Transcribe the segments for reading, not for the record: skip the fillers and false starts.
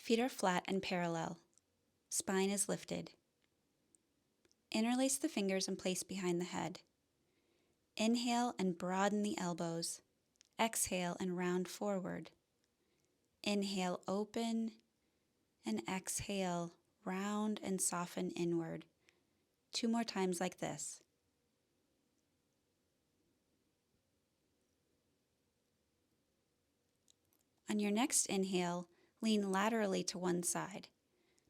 Feet are flat and parallel. Spine is lifted. Interlace the fingers and place behind the head. Inhale and broaden the elbows. Exhale and round forward. Inhale, open, and exhale, round and soften inward. 2 more times like this. On your next inhale, lean laterally to one side.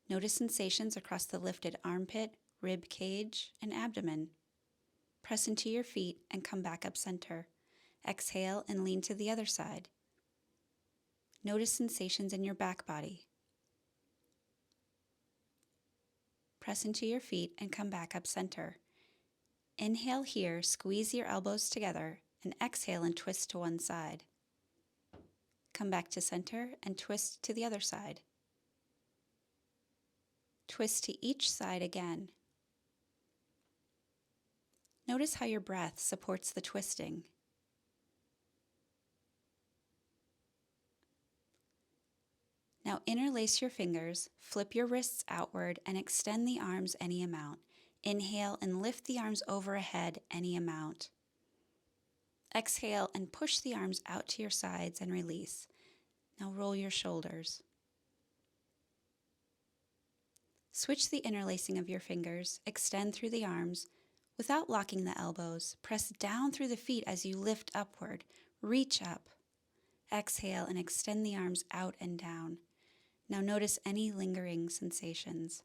Notice sensations across the lifted armpit, rib cage, and abdomen. Press into your feet and come back up center. Exhale and lean to the other side. Notice sensations in your back body. Press into your feet and come back up center. Inhale here, squeeze your elbows together, and exhale and twist to one side. Come back to center and twist to the other side. Twist to each side again. Notice how your breath supports the twisting. Now interlace your fingers, flip your wrists outward, and extend the arms any amount. Inhale and lift the arms overhead any amount. Exhale and push the arms out to your sides and release. Now roll your shoulders. Switch the interlacing of your fingers, extend through the arms. Without locking the elbows, press down through the feet as you lift upward. Reach up. Exhale and extend the arms out and down. Now notice any lingering sensations.